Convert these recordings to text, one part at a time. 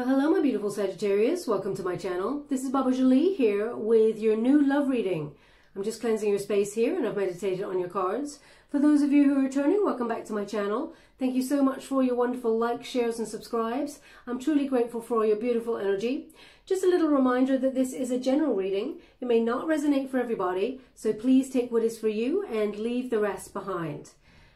Well, hello my beautiful Sagittarius, welcome to my channel. This is Baba Jolie here with your new love reading. I'm just cleansing your space here and I've meditated on your cards. For those of you who are returning, welcome back to my channel. Thank you so much for your wonderful likes, shares and subscribes. I'm truly grateful for all your beautiful energy. Just a little reminder that this is a general reading. It may not resonate for everybody, so please take what is for you and leave the rest behind.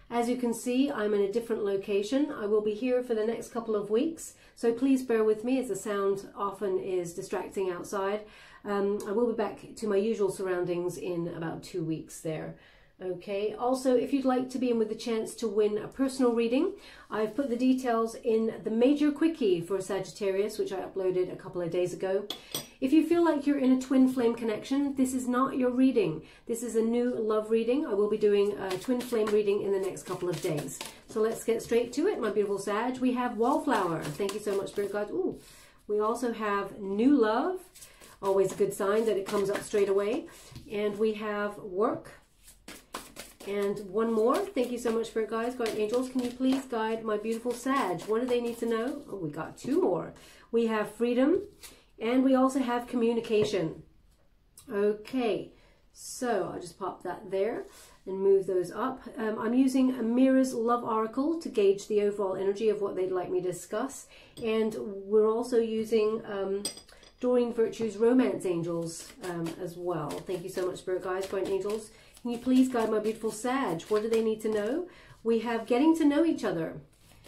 As you can see, I'm in a different location. I will be here for the next couple of weeks, so please bear with me as the sound often is distracting outside. I will be back to my usual surroundings in about 2 weeks there. Okay, also if you'd like to be in with the chance to win a personal reading, I've put the details in the major quickie for Sagittarius, which I uploaded a couple of days ago. If you feel like you're in a twin flame connection, this is not your reading. This is a new love reading. I will be doing a twin flame reading in the next couple of days. So let's get straight to it, my beautiful Sag. We have Wallflower. Thank you so much, Spirit Guides. Ooh, we also have New Love. Always a good sign that it comes up straight away. And we have Work. And one more. Thank you so much, Spirit Guides. Guide Angels, can you please guide my beautiful Sag? What do they need to know? Oh, we got 2 more. We have Freedom. And we also have Communication. Okay, so I'll just pop that there and move those up. I'm using a Mirror's Love Oracle to gauge the overall energy of what they'd like me to discuss. And we're also using Doreen Virtue's Romance Angels as well. Thank you so much, Spirit Guides, Guide Angels. Can you please guide my beautiful Sag? What do they need to know? We have Getting to Know Each Other.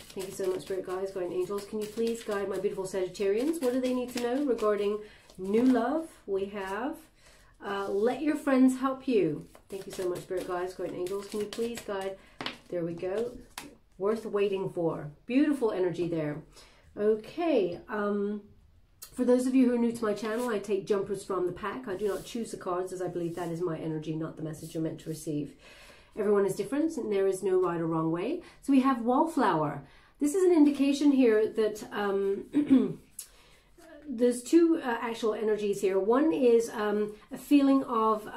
Thank you so much, Spirit Guides, Guardian Angels. Can you please guide my beautiful Sagittarians? What do they need to know regarding new love? We have Let Your Friends Help You. Thank you so much, Spirit Guides, Guardian Angels. Can you please guide? There we go. Worth Waiting For. Beautiful energy there. Okay. For those of you who are new to my channel, I take jumpers from the pack. I do not choose the cards, as I believe that is my energy, not the message you're meant to receive. Everyone is different and there is no right or wrong way. So we have Wallflower. This is an indication here that there's 2 actual energies here. One is a feeling of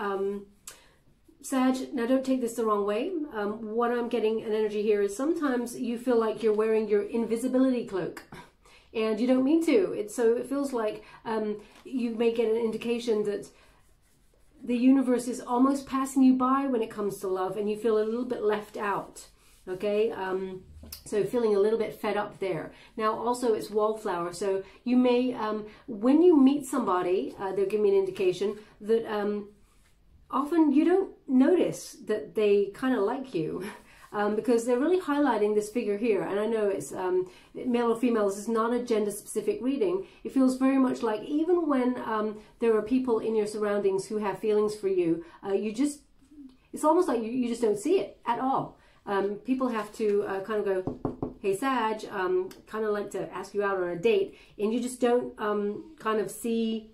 Sag. Now don't take this the wrong way. What I'm getting an energy here is sometimes you feel like you're wearing your invisibility cloak. And you don't mean to. So it feels like you may get an indication that the universe is almost passing you by when it comes to love and you feel a little bit left out. Okay, so feeling a little bit fed up there. Now also it's Wallflower, so you may, when you meet somebody, they'll give me an indication that often you don't notice that they kind of like you. Because they're really highlighting this figure here, and I know it's male or female, this is not a gender specific reading. It feels very much like even when there are people in your surroundings who have feelings for you, it's almost like you just don't see it at all. People have to kind of go, hey Sag, kind of like to ask you out on a date, and you just don't kind of see,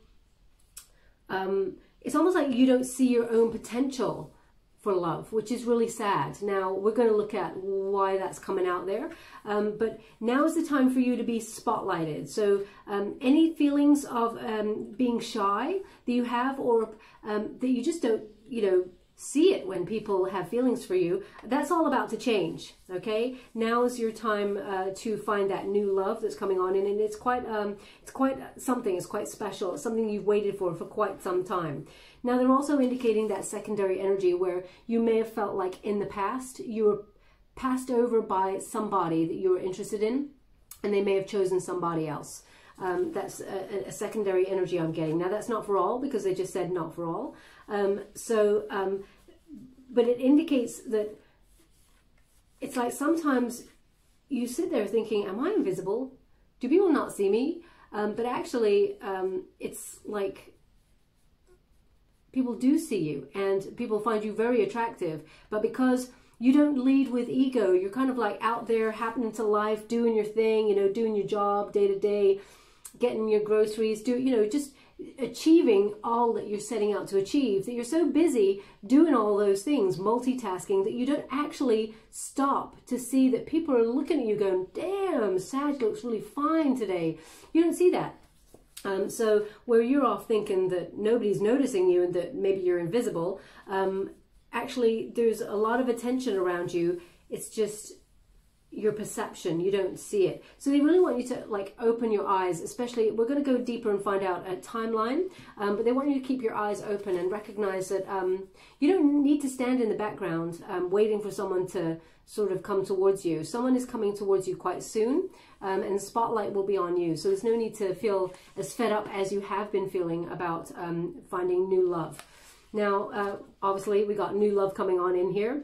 it's almost like you don't see your own potential for love, which is really sad. Now we're going to look at why that's coming out there, but now is the time for you to be spotlighted. So any feelings of being shy that you have, or that you just don't, see it when people have feelings for you, that's all about to change. Okay, now is your time to find that new love that's coming on, and it's quite something. It's quite special. It's something you've waited for quite some time. Now they're also indicating that secondary energy where you may have felt like in the past you were passed over by somebody that you were interested in, and they may have chosen somebody else. That's a secondary energy I'm getting. Now that's not for all, because they just said not for all. But it indicates that it's like sometimes you sit there thinking, am I invisible? Do people not see me? But actually, it's like people do see you and people find you very attractive. But because you don't lead with ego, you're kind of like out there happening to life, doing your thing, doing your job day to day, getting your groceries, just achieving all that you're setting out to achieve, that you're so busy doing all those things, multitasking, that you don't actually stop to see that people are looking at you going, damn, Sag looks really fine today. You don't see that. So where you're off thinking that nobody's noticing you and that maybe you're invisible, actually there's a lot of attention around you. It's just your perception. You don't see it. So they really want you to like open your eyes, especially, we're going to go deeper and find out a timeline, but they want you to keep your eyes open and recognize that you don't need to stand in the background waiting for someone to sort of come towards you. Someone is coming towards you quite soon, and the spotlight will be on you. So there's no need to feel as fed up as you have been feeling about finding new love. Now, obviously, we got new love coming on in here.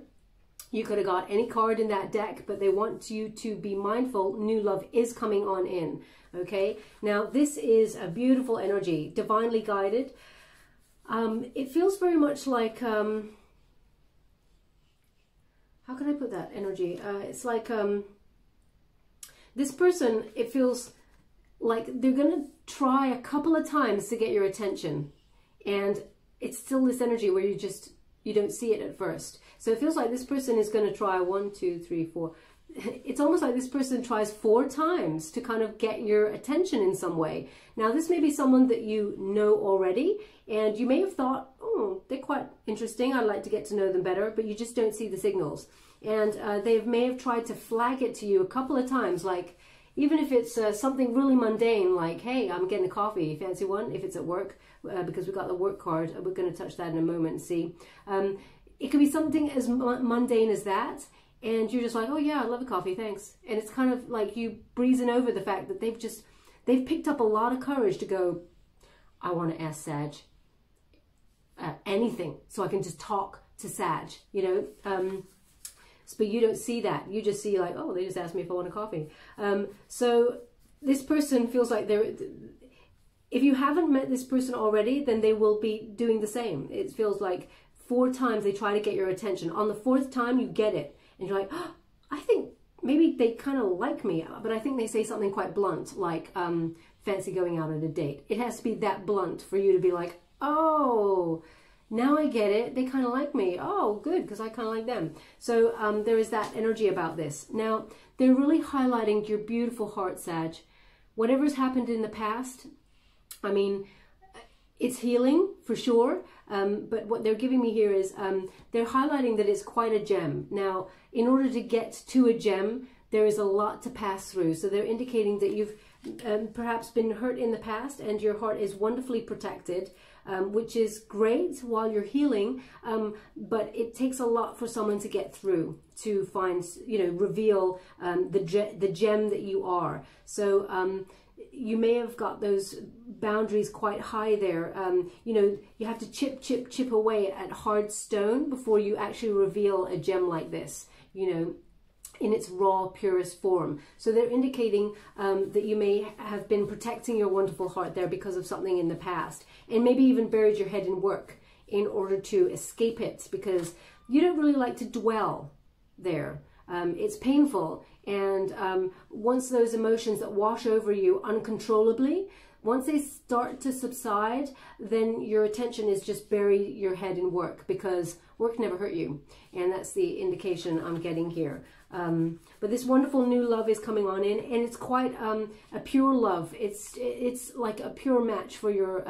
You could have got any card in that deck, but they want you to be mindful. New love is coming on in, okay? Now, this is a beautiful energy, divinely guided. It feels very much like, how can I put that energy? It's like this person, it feels like they're going to try a couple of times to get your attention. And it's still this energy where you don't see it at first. So it feels like this person is going to try 1, 2, 3, 4. It's almost like this person tries 4 times to kind of get your attention in some way. Now, this may be someone that you know already, and you may have thought, oh, they're quite interesting, I'd like to get to know them better, but you just don't see the signals. And they may have tried to flag it to you a couple of times, like, even if it's something really mundane, like, hey, I'm getting a coffee, fancy one, if it's at work, because we've got the work card. We're going to touch that in a moment and see. It could be something as mundane as that, and you're just like, oh yeah, I love a coffee, thanks. And it's kind of like you breezing over the fact that they've picked up a lot of courage to go, I want to ask Sag anything, so I can just talk to Sag, you know. But you don't see that. You just see like, oh, they just asked me if I want a coffee. So this person feels like if you haven't met this person already, then they will be doing the same. It feels like 4 times they try to get your attention. On the 4th time, you get it. And you're like, oh, I think maybe they kind of like me. But I think they say something quite blunt, like fancy going out on a date. It has to be that blunt for you to be like, oh, now I get it. They kind of like me. Oh, good, because I kind of like them. So there is that energy about this. Now, they're really highlighting your beautiful heart, Sag. Whatever's happened in the past, I mean, it's healing for sure. But what they're giving me here is they're highlighting that it's quite a gem. Now, in order to get to a gem, there is a lot to pass through. So they're indicating that you've perhaps been hurt in the past and your heart is wonderfully protected, which is great while you're healing, but it takes a lot for someone to get through, to find, you know, reveal the gem that you are. So you may have got those boundaries quite high there. You know, you have to chip away at hard stone before you actually reveal a gem like this, you know, in its raw, purest form. So they're indicating that you may have been protecting your wonderful heart there because of something in the past, and maybe even buried your head in work in order to escape it, because you don't really like to dwell there. It's painful, and once those emotions that wash over you uncontrollably, once they start to subside, then your attention is just bury your head in work, because work never hurt you. And that's the indication I'm getting here. But this wonderful new love is coming on in, and it's quite a pure love. It's like a pure match for your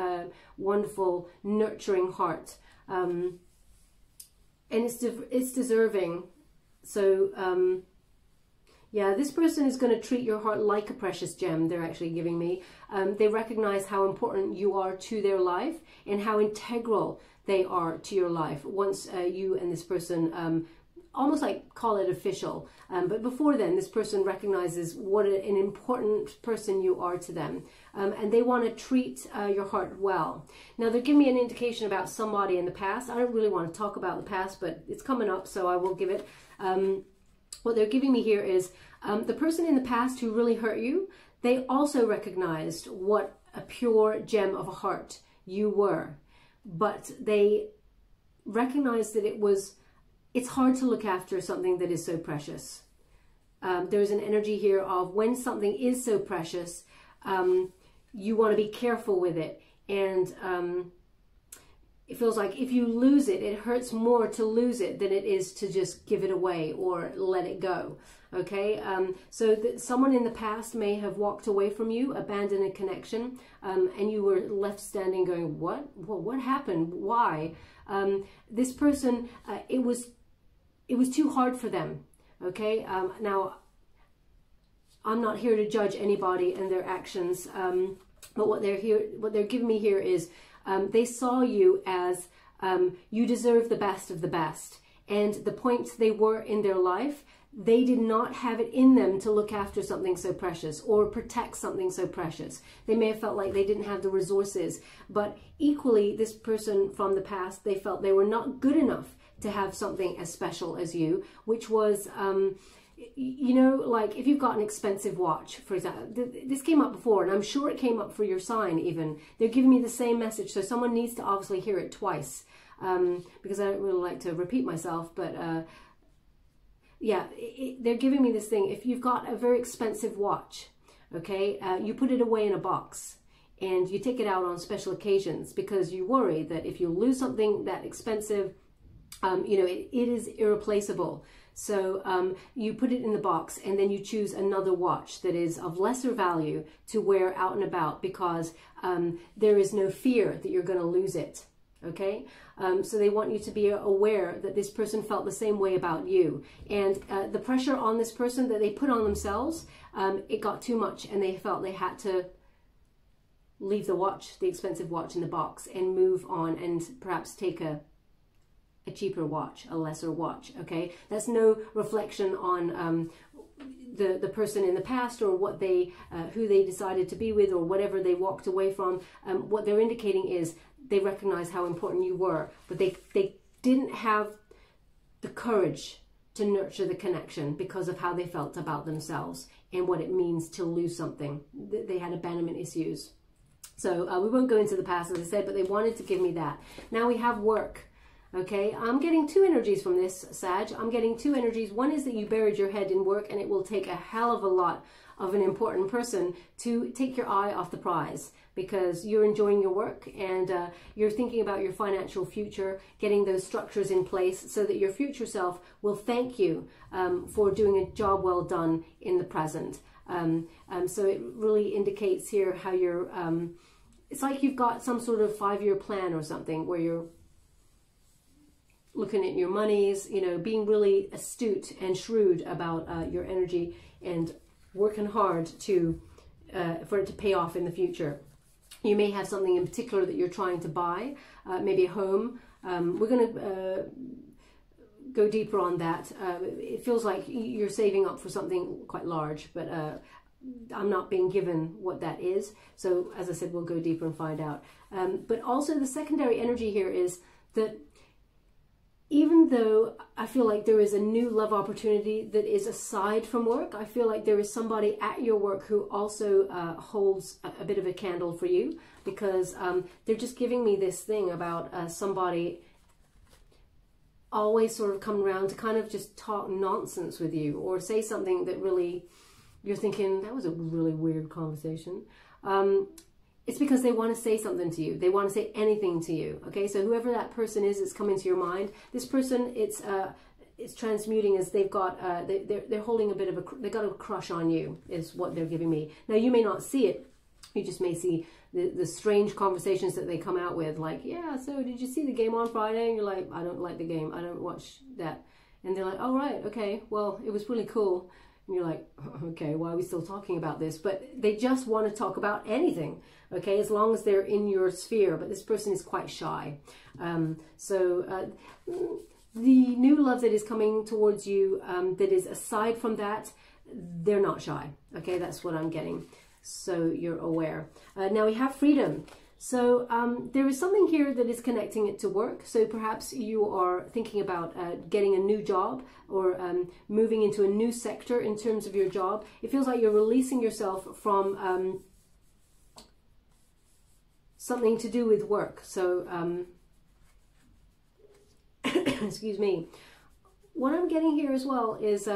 wonderful, nurturing heart. And it's deserving. So, yeah, this person is going to treat your heart like a precious gem, they're actually giving me. They recognize how important you are to their life and how integral they are to your life once you and this person almost like call it official. But before then, this person recognizes what an important person you are to them. And they want to treat your heart well. Now, they're giving me an indication about somebody in the past. I don't really want to talk about the past, but it's coming up, so I will give it. What they're giving me here is the person in the past who really hurt you, they also recognized what a pure gem of a heart you were. But they recognized that it's hard to look after something that is so precious. There's an energy here of when something is so precious, you want to be careful with it. And it feels like if you lose it, it hurts more to lose it than it is to just give it away or let it go. Okay, so that someone in the past may have walked away from you, abandoned a connection, and you were left standing going, what? Well, what happened? Why? This person, it was too hard for them. Okay, now I'm not here to judge anybody and their actions, but what they're giving me here is they saw you as you deserve the best of the best. And the point they were in their life, they did not have it in them to look after something so precious or protect something so precious. They may have felt like they didn't have the resources, but equally, this person from the past, they felt they were not good enough to have something as special as you, which was, you know, like if you've got an expensive watch, for example, this came up before, and I'm sure it came up for your sign even. They're giving me the same message, so someone needs to obviously hear it twice, because I don't really like to repeat myself, but yeah, they're giving me this thing. If you've got a very expensive watch, okay, you put it away in a box and you take it out on special occasions because you worry that if you lose something that expensive, you know, it is irreplaceable. So you put it in the box and then you choose another watch that is of lesser value to wear out and about because there is no fear that you're going to lose it. Okay, so they want you to be aware that this person felt the same way about you, and the pressure on this person that they put on themselves, it got too much, and they felt they had to leave the watch, the expensive watch, in the box and move on and perhaps take a cheaper watch, a lesser watch. Okay, that's no reflection on the person in the past or what they who they decided to be with or whatever they walked away from. What they're indicating is they recognize how important you were, but they didn't have the courage to nurture the connection because of how they felt about themselves and what it means to lose something. They had abandonment issues. So we won't go into the past, as I said, but they wanted to give me that. Now we have work. Okay, I'm getting two energies from this, Sag. I'm getting two energies. One is that you buried your head in work, and it will take a hell of a lot of an important person to take your eye off the prize because you're enjoying your work and you're thinking about your financial future, getting those structures in place so that your future self will thank you for doing a job well done in the present. So it really indicates here how you're, it's like you've got some sort of 5-year plan or something where you're looking at your monies, you know, being really astute and shrewd about your energy and working hard to for it to pay off in the future. You may have something in particular that you're trying to buy, maybe a home. We're going to go deeper on that. It feels like you're saving up for something quite large, but I'm not being given what that is. So as I said, we'll go deeper and find out. But also the secondary energy here is that even though I feel like there is a new love opportunity that is aside from work, I feel like there is somebody at your work who also holds a bit of a candle for you, because they're just giving me this thing about somebody always sort of come around to kind of just talk nonsense with you or say something that really you're thinking, that was a really weird conversation. It's because they want to say something to you. They want to say anything to you. Okay, so whoever that person is that's coming to your mind, this person, it's transmuting as they've got they're holding a bit of they got a crush on you, is what they're giving me. Now you may not see it. You just may see the strange conversations that they come out with, like, yeah, so did you see the game on Friday? And you're like, I don't like the game. I don't watch that. And they're like, oh, right, okay, well, it was really cool. And you're like, okay, why are we still talking about this? But they just want to talk about anything, okay, as long as they're in your sphere. But this person is quite shy. The new love that is coming towards you, that is aside from that, they're not shy, okay? That's what I'm getting. So you're aware. Now we have freedom. So there is something here that is connecting it to work. So perhaps you are thinking about getting a new job or moving into a new sector in terms of your job. It feels like you're releasing yourself from something to do with work. So, excuse me. What I'm getting here as well is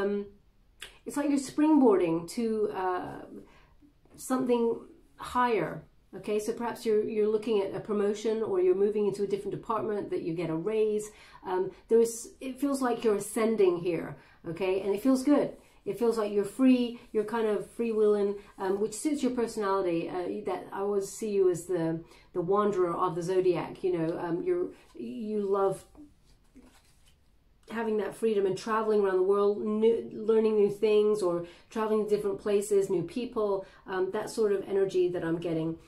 it's like you're springboarding to something higher. Okay, so perhaps you're looking at a promotion, or you're moving into a different department, that you get a raise. It feels like you're ascending here, okay, and it feels good. It feels like you're free, you're kind of freewheeling, which suits your personality. That I always see you as the wanderer of the zodiac. You know, you love having that freedom and traveling around the world, learning new things, or traveling to different places, new people, that sort of energy that I'm getting.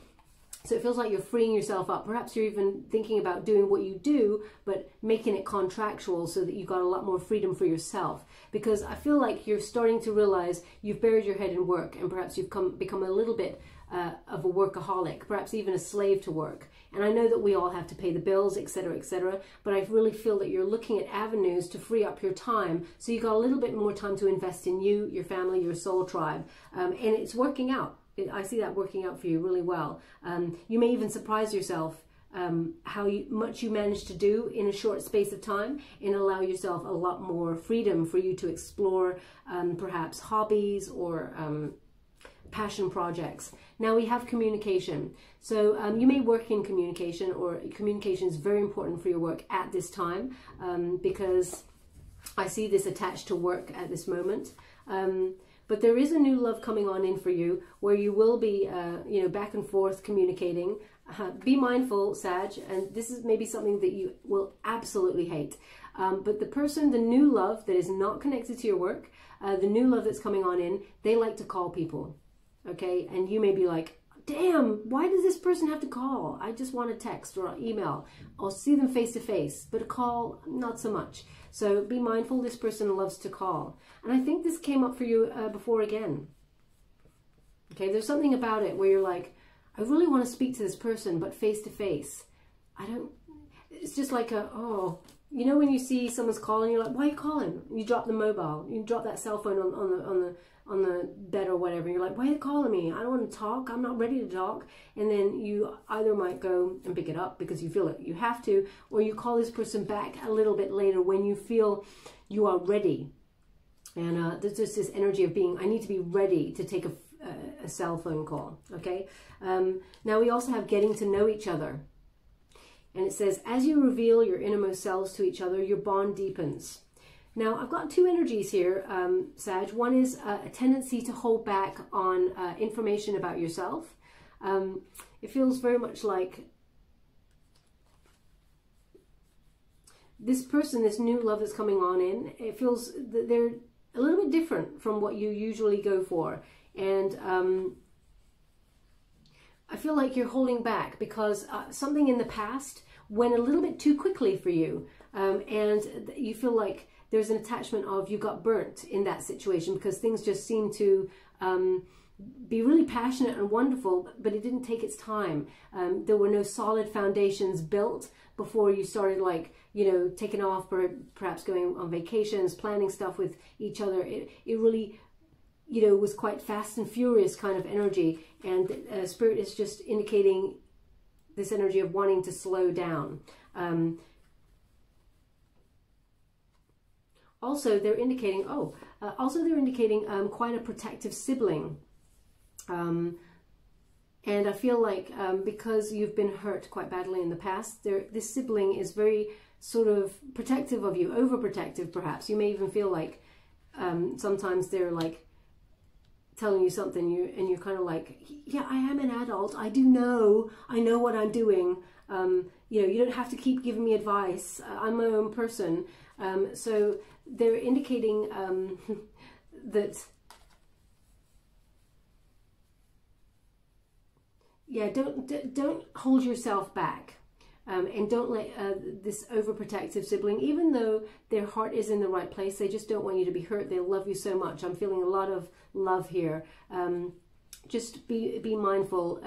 So it feels like you're freeing yourself up. Perhaps you're even thinking about doing what you do, but making it contractual so that you've got a lot more freedom for yourself. Because I feel like you're starting to realize you've buried your head in work, and perhaps you've become a little bit of a workaholic, perhaps even a slave to work. And I know that we all have to pay the bills, etc., but I really feel that you're looking at avenues to free up your time, so you got a little bit more time to invest in you, your family, your soul tribe, and it's working out. I see that working out for you really well. You may even surprise yourself how much you manage to do in a short space of time, and allow yourself a lot more freedom for you to explore perhaps hobbies or passion projects. Now we have communication. So you may work in communication, or communication is very important for your work at this time, because I see this attached to work at this moment. But there is a new love coming on in for you, where you will be, you know, back and forth communicating. Be mindful, Sag, and this is maybe something that you will absolutely hate. But the person, the new love that is not connected to your work, the new love that's coming on in, they like to call people, okay? And you may be like, damn, why does this person have to call? I just want a text or an email. I'll see them face to face, but a call, not so much. So be mindful, this person loves to call. And I think this came up for you before again. Okay, there's something about it where you're like, I really want to speak to this person, but face to face. It's just like oh, you know when you see someone's calling, you're like, why are you calling? You drop the mobile, you drop that cell phone on the bed or whatever. You're like, why are you calling me? I don't want to talk. I'm not ready to talk. And then you either might go and pick it up because you feel like you have to, or you call this person back a little bit later when you feel you are ready. And there's just this energy of being, I need to be ready to take a cell phone call, okay? Now we also have getting to know each other. And it says, as you reveal your innermost selves to each other, your bond deepens. Now, I've got two energies here, Sag. One is a tendency to hold back on information about yourself. It feels very much like this person, this new love that's coming on in, it feels that they're a little bit different from what you usually go for. And I feel like you're holding back because something in the past went a little bit too quickly for you. And you feel like there's an attachment of you got burnt in that situation because things just seem to be really passionate and wonderful, but it didn't take its time. There were no solid foundations built before you started, like, you know, taking off, perhaps going on vacations, planning stuff with each other. It really, you know, was quite fast and furious kind of energy. And Spirit is just indicating this energy of wanting to slow down. Also, they're indicating, quite a protective sibling. And I feel like because you've been hurt quite badly in the past, this sibling is very sort of protective of you, overprotective perhaps. You may even feel like sometimes they're like telling you something and you're kind of like, yeah, I am an adult. I know what I'm doing. You know, you don't have to keep giving me advice. I'm my own person. So they're indicating that, yeah, don't hold yourself back, and don't let this overprotective sibling, even though their heart is in the right place, they just don't want you to be hurt. They love you so much. I'm feeling a lot of love here. Just be mindful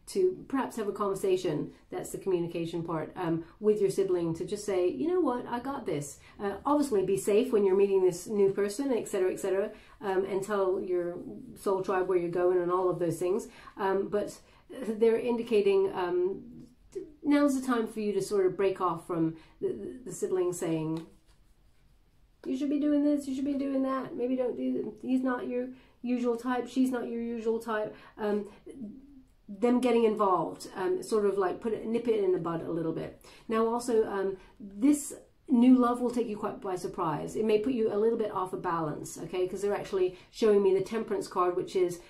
to perhaps have a conversation, that's the communication part, with your sibling, to just say, you know what, I got this. Obviously be safe when you're meeting this new person, etc., and tell your soul tribe where you're going and all of those things. But they're indicating now's the time for you to sort of break off from the sibling saying, you should be doing this, you should be doing that, maybe don't do, he's not your usual type, she's not your usual type. Them getting involved, sort of like nip it in the bud a little bit. Now also, this new love will take you quite by surprise. It may put you a little bit off a balance, okay, because they're actually showing me the Temperance card, which is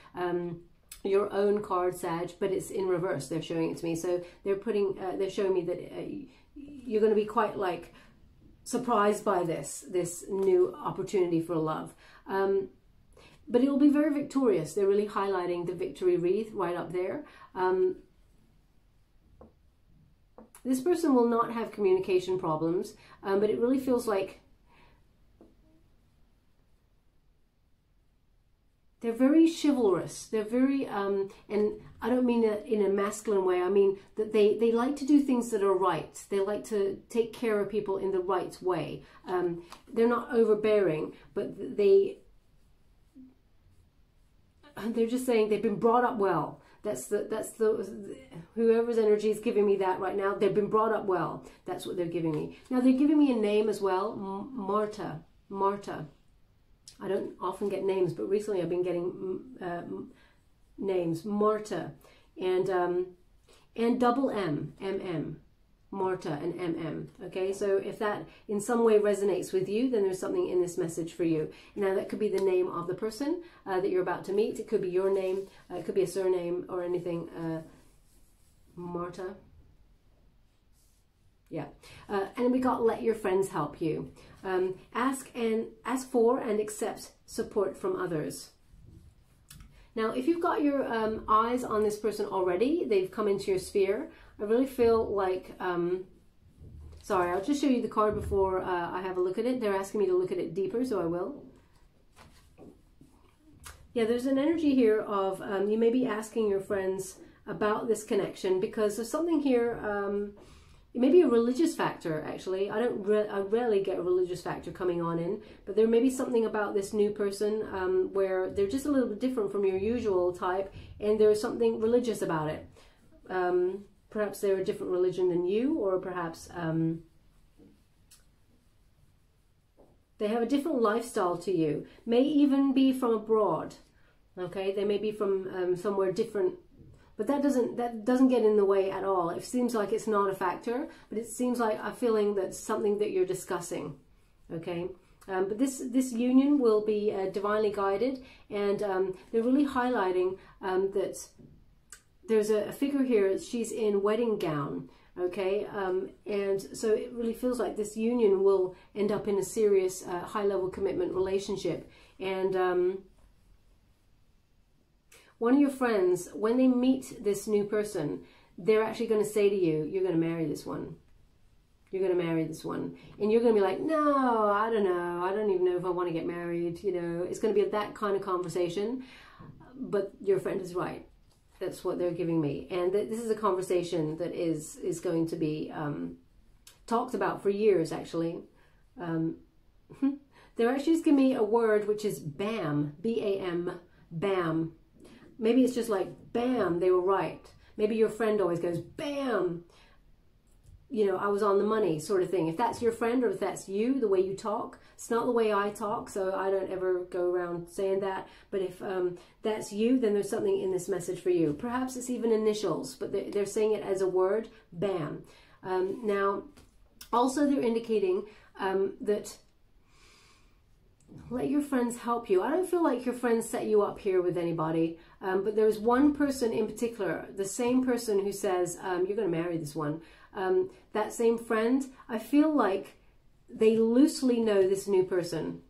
your own card, Sag, but it's in reverse. They're showing it to me. So they're showing me that you're going to be quite like surprised by this new opportunity for love. But it will be very victorious. They're really highlighting the victory wreath right up there. This person will not have communication problems, but it really feels like they're very chivalrous. They're very, and I don't mean that in a masculine way. I mean that they like to do things that are right. They like to take care of people in the right way. They're not overbearing, but they're just saying they've been brought up well. That's the whoever's energy is giving me that right now. They've been brought up well. That's what they're giving me. Now they're giving me a name as well, Marta. Marta. I don't often get names, but recently I've been getting names, Marta, and double M, Marta and MM. Okay, so if that in some way resonates with you, then there's something in this message for you. Now that could be the name of the person that you're about to meet. It could be your name. It could be a surname or anything. Marta. Yeah, and we got let your friends help you. Ask for and accept support from others. Now, if you've got your eyes on this person already, they've come into your sphere. I really feel like, sorry, I'll just show you the card before I have a look at it. They're asking me to look at it deeper, so I will. Yeah, there's an energy here of you may be asking your friends about this connection because there's something here. It may be a religious factor, actually. I rarely get a religious factor coming on in, but there may be something about this new person where they're just a little bit different from your usual type, and there's something religious about it. Perhaps they're a different religion than you, or perhaps they have a different lifestyle to you. May even be from abroad. Okay, they may be from somewhere different. But that doesn't get in the way at all. It seems like it's not a factor, but it seems like a feeling that's something that you're discussing. Okay, but this union will be divinely guided, and they're really highlighting that there's a figure here. She's in wedding gown. Okay, and so it really feels like this union will end up in a serious high-level commitment relationship, and one of your friends, when they meet this new person, they're actually going to say to you, you're going to marry this one. You're going to marry this one. And you're going to be like, no, I don't know. I don't even know if I want to get married. You know, it's going to be that kind of conversation. But your friend is right. That's what they're giving me. And this is a conversation that is going to be talked about for years, actually. They're actually just giving me a word, which is BAM, B-A-M, BAM. Maybe it's just like, bam, they were right. Maybe your friend always goes, bam, you know, I was on the money sort of thing. If that's your friend or if that's you, the way you talk, it's not the way I talk, so I don't ever go around saying that. But if that's you, then there's something in this message for you. Perhaps it's even initials, but they're saying it as a word, bam. Now, also they're indicating that let your friends help you. I don't feel like your friends set you up here with anybody, but there's one person in particular, the same person who says, you're going to marry this one. That same friend, I feel like they loosely know this new person.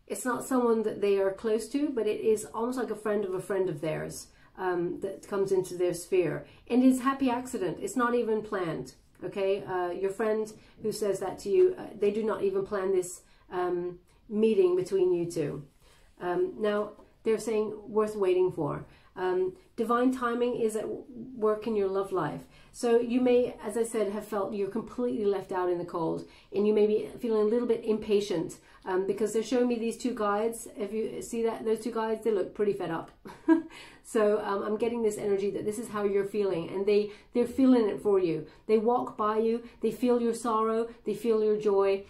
It's not someone that they are close to, but it is almost like a friend of theirs that comes into their sphere. And it's happy accident. It's not even planned, okay? Your friend who says that to you, they do not even plan this meeting between you two. Now, they're saying worth waiting for. Divine timing is at work in your love life. So you may, as I said, have felt you're completely left out in the cold, and you may be feeling a little bit impatient because they're showing me these two guides. If you see that, those two guides, they look pretty fed up. So I'm getting this energy that this is how you're feeling, and they're feeling it for you. They walk by you, they feel your sorrow, they feel your joy,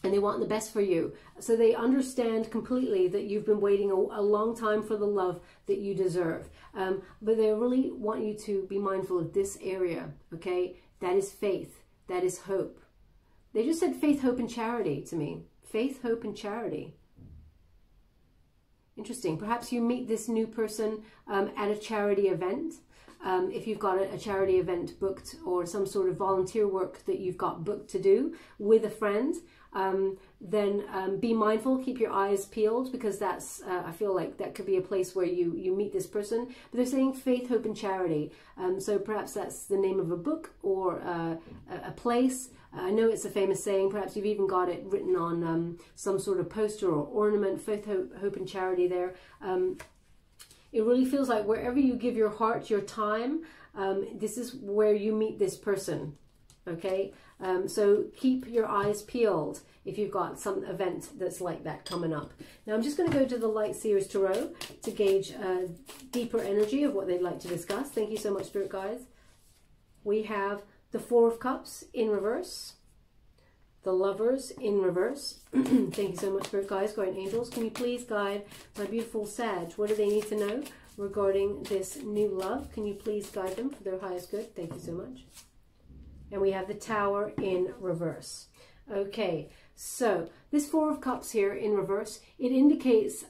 and they want the best for you. So they understand completely that you've been waiting a long time for the love that you deserve. But they really want you to be mindful of this area, okay? That is faith. That is hope. They just said faith, hope, and charity to me. Faith, hope, and charity. Interesting. Perhaps you meet this new person at a charity event. if you've got a charity event booked or some sort of volunteer work that you've got booked to do with a friend, then be mindful, keep your eyes peeled, because that's, I feel like that could be a place where you meet this person. But they're saying faith, hope and charity. So perhaps that's the name of a book or a place. I know it's a famous saying, perhaps you've even got it written on some sort of poster or ornament, faith, hope and charity there. It really feels like wherever you give your heart, your time, this is where you meet this person, okay? So keep your eyes peeled if you've got some event that's like that coming up. Now I'm just going to go to the Light Seers Tarot to gauge deeper energy of what they'd like to discuss. Thank you so much, Spirit Guides. We have the Four of Cups in reverse, the Lovers in reverse. Thank you so much, Spirit Guides, Guardian Angels. Can you please guide my beautiful Sag? What do they need to know regarding this new love? Can you please guide them for their highest good? Thank you so much. And we have the Tower in reverse. Okay, so this Four of Cups here in reverse, it indicates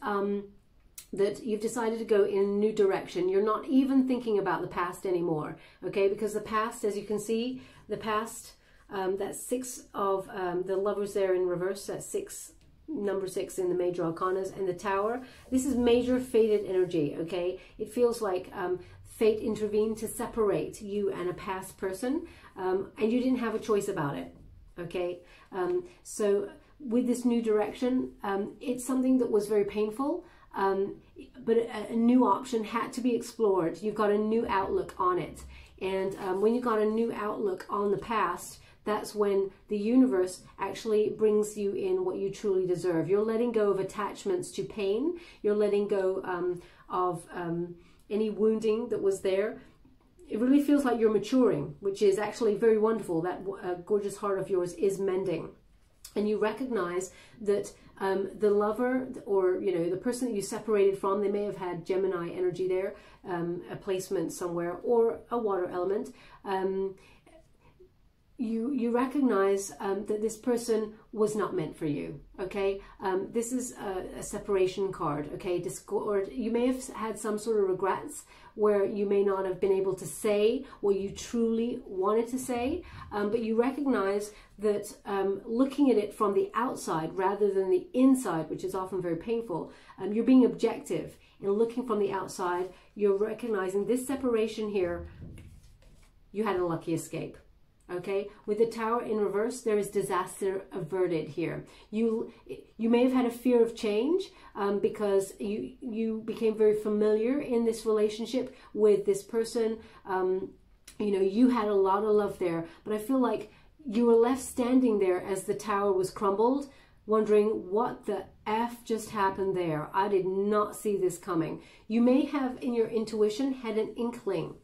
that you've decided to go in a new direction. You're not even thinking about the past anymore, okay? Because the past, as you can see, the past, that's six of the Lovers there in reverse, that's six, number 6 in the major arcanas, and the Tower. This is major fated energy, okay? It feels like fate intervened to separate you and a past person, and you didn't have a choice about it, okay? So with this new direction, it's something that was very painful, but a new option had to be explored. You've got a new outlook on it. And when you've got a new outlook on the past, that's when the universe actually brings you in what you truly deserve. You're letting go of attachments to pain. You're letting go of any wounding that was there. It really feels like you're maturing, which is actually very wonderful. That gorgeous heart of yours is mending. And you recognize that the lover, or the person that you separated from, they may have had Gemini energy there, a placement somewhere, or a water element. You recognize that this person was not meant for you, okay? This is a separation card, okay? Discord. You may have had some sort of regrets where you may not have been able to say what you truly wanted to say, but you recognize that looking at it from the outside rather than the inside, which is often very painful, you're being objective and looking from the outside. You're recognizing this separation here, you had a lucky escape. Okay, with the Tower in reverse, there is disaster averted here. You may have had a fear of change because you became very familiar in this relationship with this person. You had a lot of love there, but I feel like you were left standing there as the Tower was crumbled, wondering what the F just happened there. I did not see this coming. You may have, in your intuition, had an inkling,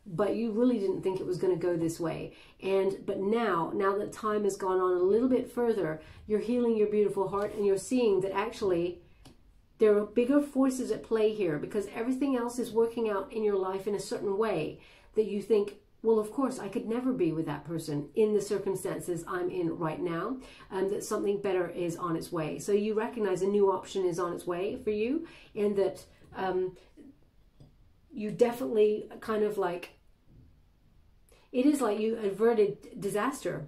but you really didn't think it was going to go this way. But now that time has gone on a little bit further, you're healing your beautiful heart, and you're seeing that actually there are bigger forces at play here, because everything else is working out in your life in a certain way that you think, well, of course, I could never be with that person in the circumstances I'm in right now, and that something better is on its way. So you recognize a new option is on its way for you, and that you definitely kind of like, it is like you averted disaster.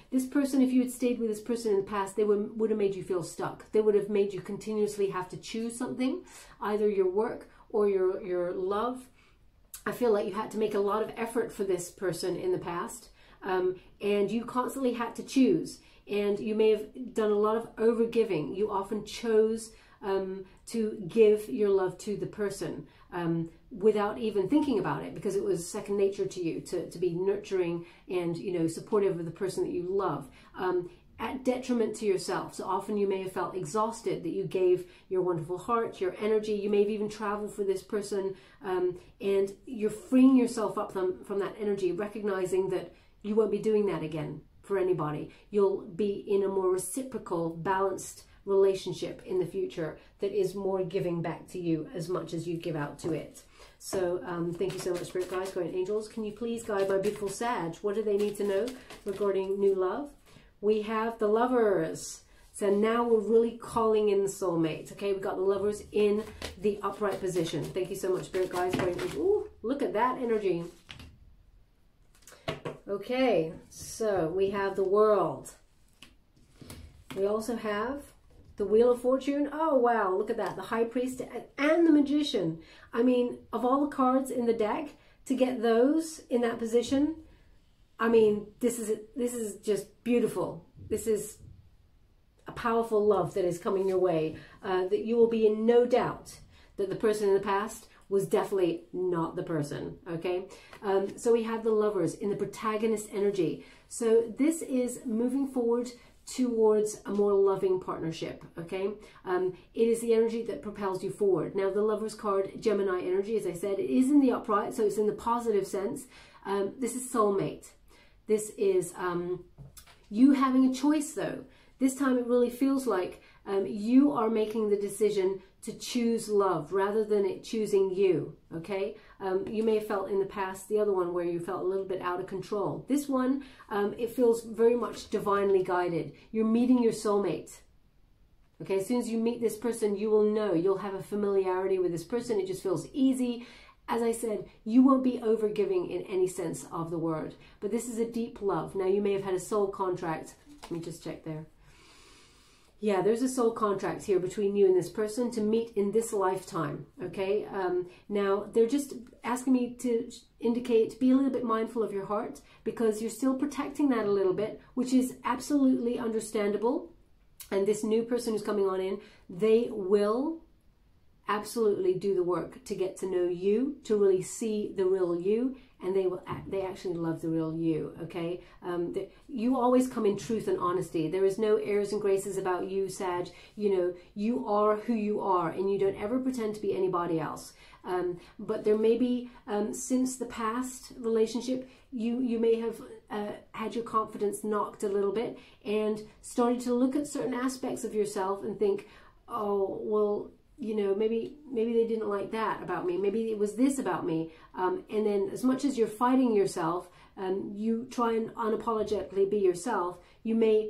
This person, if you had stayed with this person in the past, they would have made you feel stuck. They would have made you continuously have to choose something, either your work or your love. I feel like you had to make a lot of effort for this person in the past, and you constantly had to choose. And you may have done a lot of overgiving. You often chose to give your love to the person without even thinking about it, because it was second nature to you to be nurturing and supportive of the person that you love, at detriment to yourself. So often you may have felt exhausted, that you gave your wonderful heart, your energy. You may have even traveled for this person, and you're freeing yourself up from that energy, recognizing that you won't be doing that again for anybody. You'll be in a more reciprocal, balanced relationship in the future that is more giving back to you as much as you give out to it. So thank you so much, Spirit Guides, Guardian Angels. Can you please guide my beautiful Sag? What do they need to know regarding new love? We have the Lovers. So now we're really calling in the soulmate. Okay, we've got the Lovers in the upright position. Thank you so much, Spirit guys. Ooh, look at that energy. Okay, so we have the World. We also have the Wheel of Fortune. Oh, wow, look at that. The High Priestess and the Magician. I mean, of all the cards in the deck, to get those in that position, I mean, this is just beautiful. This is a powerful love that is coming your way, that you will be in no doubt that the person in the past was definitely not the person, okay? So we have the Lovers in the protagonist energy. So this is moving forward towards a more loving partnership, okay? It is the energy that propels you forward. Now, the Lovers card, Gemini energy, as I said, it is in the upright, so it's in the positive sense. This is soulmate. This is you having a choice, though. This time it really feels like you are making the decision to choose love rather than it choosing you, okay? You may have felt in the past the other one where you felt a little bit out of control. This one, it feels very much divinely guided. You're meeting your soulmate, okay? As soon as you meet this person, you will know. You'll have a familiarity with this person. It just feels easy. As I said, you won't be overgiving in any sense of the word, but this is a deep love. Now, you may have had a soul contract. Let me just check there. Yeah, there's a soul contract here between you and this person to meet in this lifetime, okay? Now, they're just asking me to indicate, be a little bit mindful of your heart, because you're still protecting that a little bit, which is absolutely understandable. And this new person who's coming on in, they will absolutely do the work to get to know you, to really see the real you, and they actually love the real you, okay? You always come in truth and honesty. There is no airs and graces about you, Sag. You know, you are who you are, and you don't ever pretend to be anybody else. But there may be, since the past relationship, you may have had your confidence knocked a little bit and started to look at certain aspects of yourself and think, oh, well, you know, maybe they didn't like that about me. Maybe it was this about me. And then as much as you're fighting yourself, you try and unapologetically be yourself, you may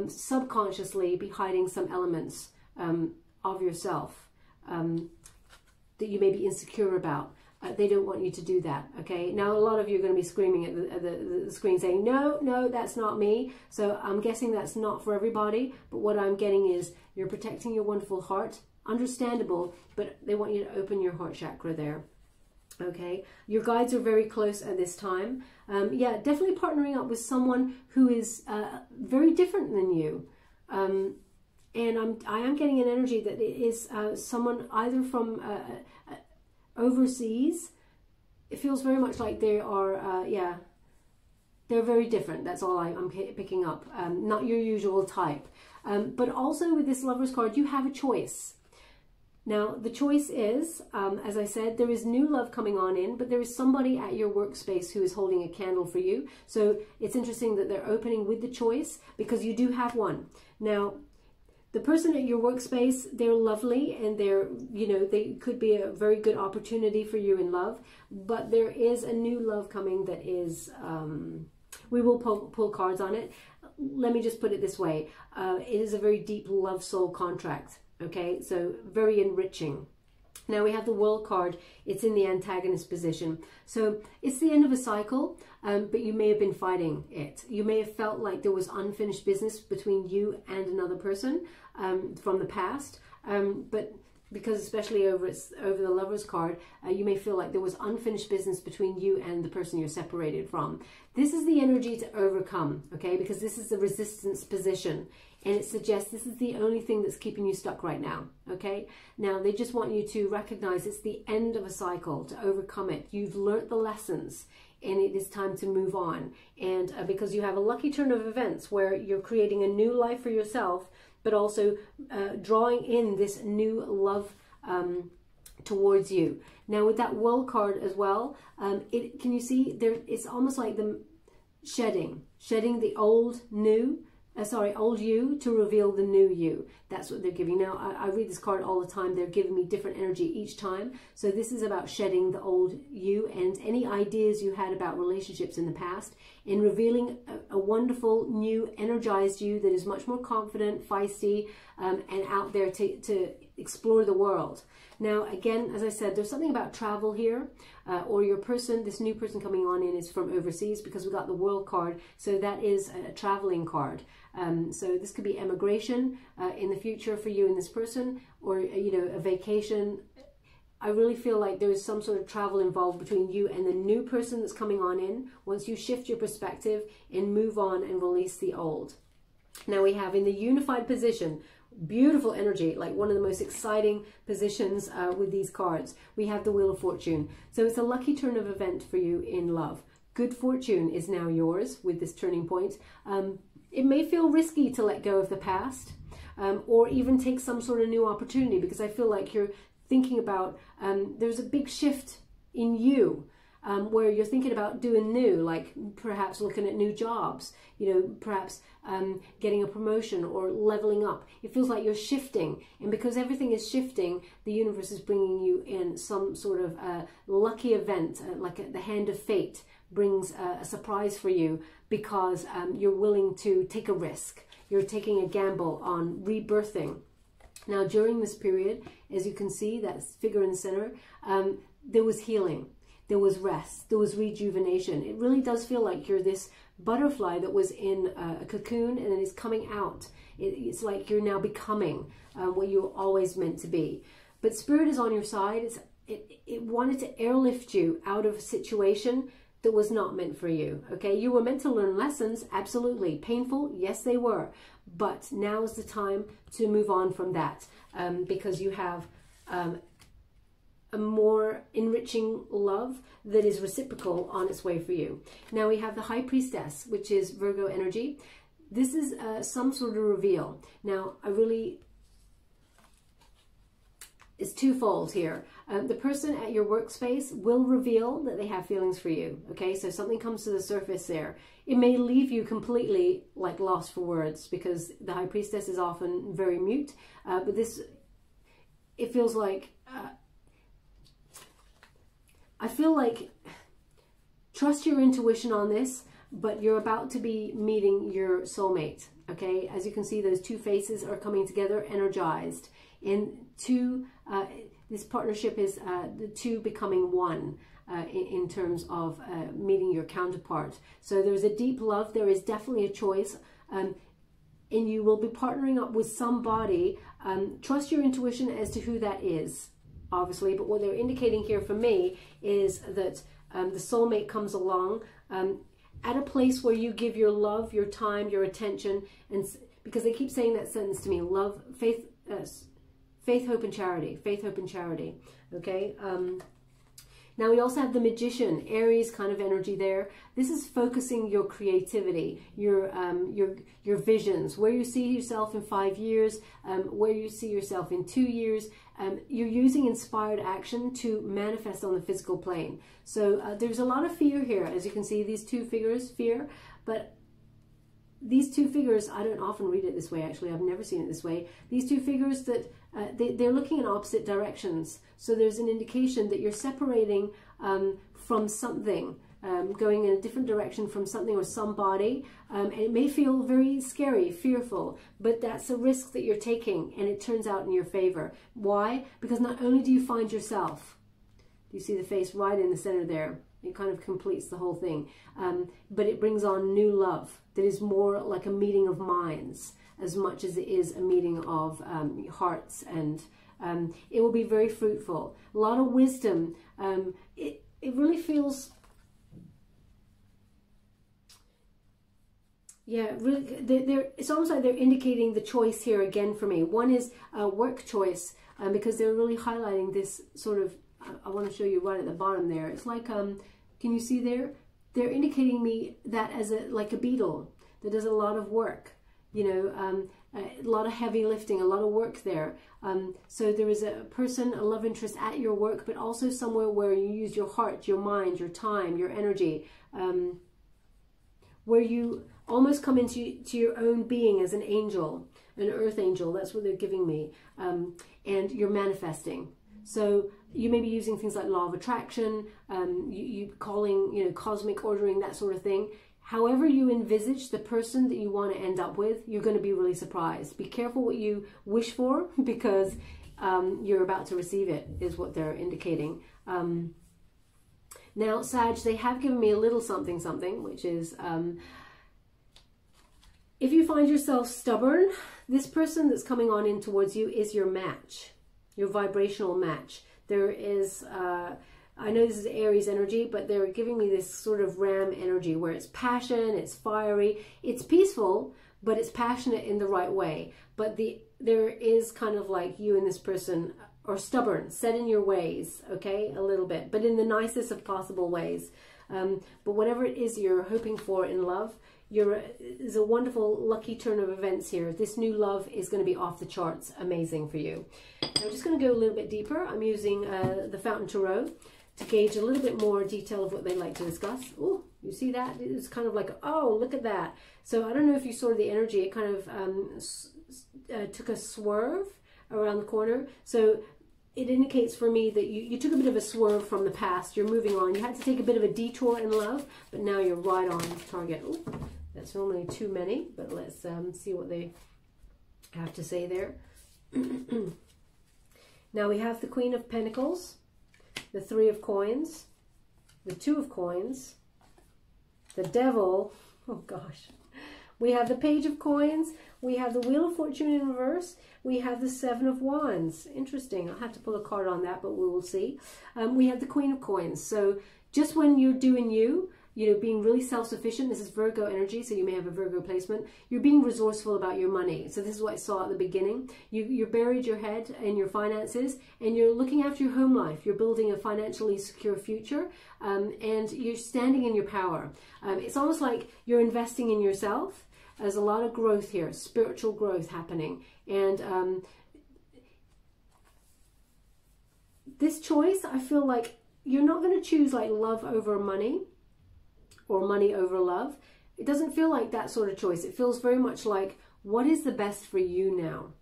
subconsciously be hiding some elements of yourself that you may be insecure about. They don't want you to do that, okay? Now, a lot of you are going to be screaming at the screen saying, no, that's not me. So I'm guessing that's not for everybody. But what I'm getting is you're protecting your wonderful heart. Understandable, but they want you to open your heart chakra there, okay? Your guides are very close at this time. Yeah, definitely partnering up with someone who is very different than you. And I am getting an energy that it is someone either from overseas. It feels very much like they are, yeah, they're very different. That's all I'm picking up. Not your usual type. But also with this Lovers card, you have a choice. Now, the choice is, as I said, there is new love coming on in, but there is somebody at your workspace who is holding a candle for you. So it's interesting that they're opening with the choice because you do have one. Now, the person at your workspace, they're lovely and they're, you know, they could be a very good opportunity for you in love, but there is a new love coming that is, we will pull cards on it. Let me just put it this way. It is a very deep love soul contract. Okay, so very enriching. Now we have the World card. It's in the antagonist position. So it's the end of a cycle, but you may have been fighting it. You may have felt like there was unfinished business between you and another person from the past. But because especially over the Lovers card, you may feel like there was unfinished business between you and the person you're separated from. This is the energy to overcome, okay, because this is the resistance position. And it suggests this is the only thing that's keeping you stuck right now, okay? Now, they just want you to recognize it's the end of a cycle, to overcome it. You've learnt the lessons, and it is time to move on. And because you have a lucky turn of events where you're creating a new life for yourself, but also drawing in this new love towards you. Now, with that World card as well, can you see there? It's almost like the shedding the old, new. old you to reveal the new you. That's what they're giving. Now, I read this card all the time. They're giving me different energy each time. So this is about shedding the old you and any ideas you had about relationships in the past, in revealing a wonderful, new, energized you that is much more confident, feisty, and out there to explore the world. Now, again, as I said, there's something about travel here, or your person, this new person coming on in is from overseas, because we got the World card. So that is a traveling card. So this could be emigration in the future for you and this person, or, you know, a vacation. I really feel like there is some sort of travel involved between you and the new person that's coming on in, once you shift your perspective and move on and release the old. Now we have in the unified position, beautiful energy, like one of the most exciting positions with these cards. We have the Wheel of Fortune. So it's a lucky turn of event for you in love. Good fortune is now yours with this turning point. It may feel risky to let go of the past, or even take some sort of new opportunity, because I feel like you're thinking about, there's a big shift in you, where you're thinking about doing new, like perhaps looking at new jobs, you know, perhaps getting a promotion or leveling up. It feels like you're shifting, and because everything is shifting, the universe is bringing you in some sort of lucky event, like the hand of fate brings a surprise for you, because you're willing to take a risk. You're taking a gamble on rebirthing. Now, during this period, as you can see, that figure in the center, there was healing. There was rest, there was rejuvenation. It really does feel like you're this butterfly that was in a cocoon and then is coming out. It's like you're now becoming what you were always meant to be. But Spirit is on your side. It wanted to airlift you out of a situation that was not meant for you, okay? You were meant to learn lessons, absolutely. Painful, yes they were. But now is the time to move on from that, because you have a more enriching love that is reciprocal on its way for you. Now we have the High Priestess, which is Virgo energy. This is some sort of reveal. Now, it's twofold here. The person at your workspace will reveal that they have feelings for you, okay? So something comes to the surface there. It may leave you completely like lost for words, because the High Priestess is often very mute, but this, it feels like, I feel like, trust your intuition on this, but you're about to be meeting your soulmate, okay? As you can see, those two faces are coming together, energized. This partnership is the two becoming one in terms of meeting your counterpart. So there's a deep love. There is definitely a choice, and you will be partnering up with somebody. Trust your intuition as to who that is, obviously. But what they're indicating here for me is that the soulmate comes along at a place where you give your love, your time, your attention, and because they keep saying that sentence to me: love, faith, faith, hope, and charity. Faith, hope, and charity. Okay. Now we also have the Magician, Aries kind of energy there. This is focusing your creativity, your visions, where you see yourself in 5 years, where you see yourself in 2 years. You're using inspired action to manifest on the physical plane. So there's a lot of fear here, as you can see. These two figures, fear, but these two figures, I don't often read it this way, actually. I've never seen it this way. These two figures that they're looking in opposite directions. So there's an indication that you're separating from something, going in a different direction from something or somebody. And it may feel very scary, fearful, but that's a risk that you're taking, and it turns out in your favor. Why? Because not only do you find yourself, you see the face right in the center there. It kind of completes the whole thing. But it brings on new love that is more like a meeting of minds as much as it is a meeting of hearts. And it will be very fruitful. A lot of wisdom. It really feels... Yeah, really, it's almost like they're indicating the choice here again for me. One is a work choice, because they're really highlighting this sort of... I want to show you right at the bottom there. It's like, can you see there? They're indicating me that as like a beetle that does a lot of work, you know, a lot of heavy lifting, a lot of work there. So there is a person, a love interest at your work, but also somewhere where you use your heart, your mind, your time, your energy, where you almost come into your own being as an angel, an earth angel. That's what they're giving me. And you're manifesting. So you may be using things like law of attraction, you calling, you know, cosmic ordering, that sort of thing. However you envisage the person that you want to end up with, you're going to be really surprised. Be careful what you wish for, because you're about to receive it, is what they're indicating. Now, Sag, they have given me a little something, which is, if you find yourself stubborn, this person that's coming on in towards you is your match, your vibrational match. There is, I know this is Aries energy, but they're giving me this sort of ram energy where it's passion, it's fiery, it's peaceful, but it's passionate in the right way. But there is kind of like you and this person are stubborn, set in your ways, okay, a little bit, but in the nicest of possible ways. But whatever it is you're hoping for in love, there's a wonderful lucky turn of events here. This new love is going to be off the charts, amazing for you. I'm just going to go a little bit deeper. I'm using the Fountain Tarot to gauge a little bit more detail of what they'd like to discuss. Oh, you see that? It's kind of like, oh, look at that. So I don't know if you saw the energy. It kind of took a swerve around the corner. So it indicates for me that you took a bit of a swerve from the past. You're moving on. You had to take a bit of a detour in love, but now you're right on target. Oh, that's normally too many, but let's see what they have to say there. Now we have the Queen of Pentacles, the Three of Coins, the Two of Coins, the Devil, oh gosh. We have the Page of Coins, we have the Wheel of Fortune in reverse, we have the Seven of Wands. Interesting, I'll have to pull a card on that, but we will see. We have the Queen of Coins. So just when you're doing you know, being really self-sufficient, this is Virgo energy, so you may have a Virgo placement. You're being resourceful about your money. So this is what I saw at the beginning. You're buried your head in your finances, and you're looking after your home life. You're building a financially secure future, and you're standing in your power. It's almost like you're investing in yourself. There's a lot of growth here, spiritual growth happening. And this choice, I feel like you're not going to choose like love over money, or money over love. It doesn't feel like that sort of choice. It feels very much like, what is the best for you now?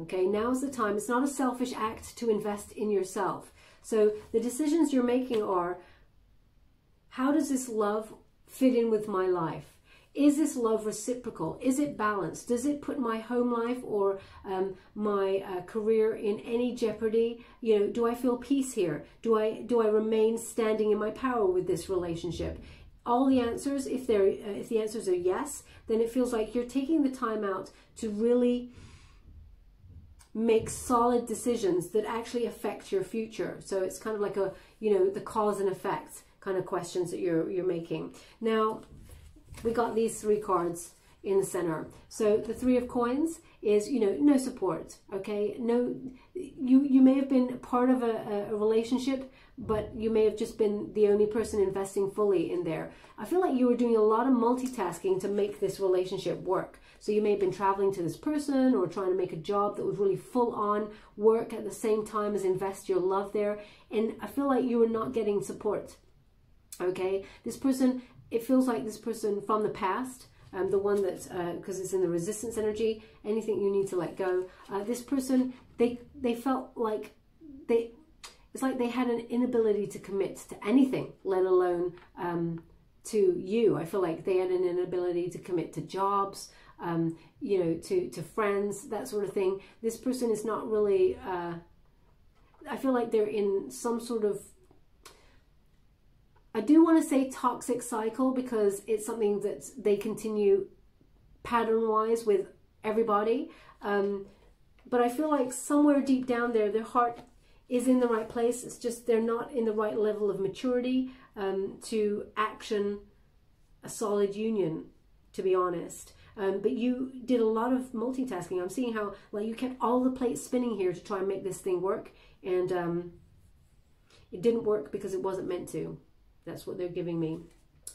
Okay, now's the time. It's not a selfish act to invest in yourself. So the decisions you're making are, how does this love fit in with my life? Is this love reciprocal? Is it balanced? Does it put my home life or my career in any jeopardy? You know, do I feel peace here? Do I remain standing in my power with this relationship? All the answers, if the answers are yes, then it feels like you're taking the time out to really make solid decisions that actually affect your future. So it's kind of like a, you know, the cause and effect kind of questions that you're making. Now, we got these three cards in the center. So the Three of Coins is, you know, no support, okay? No, you may have been part of a relationship, but you may have just been the only person investing fully in there. I feel like you were doing a lot of multitasking to make this relationship work. So you may have been traveling to this person or trying to make a job that was really full on work at the same time as invest your love there. And I feel like you were not getting support, okay? This person, it feels like this person from the past, the one that's, because it's in the resistance energy, anything you need to let go. This person, they felt like it's like they had an inability to commit to anything, let alone to you. I feel like they had an inability to commit to jobs, you know, to friends, that sort of thing. This person is not really, I feel like they're in some sort of, I do want to say toxic cycle, because it's something that they continue pattern-wise with everybody. But I feel like somewhere deep down there, their heart is in the right place. It's just they're not in the right level of maturity to action a solid union, to be honest. But you did a lot of multitasking. I'm seeing how like you kept all the plates spinning here to try and make this thing work. And it didn't work because it wasn't meant to. That's what they're giving me.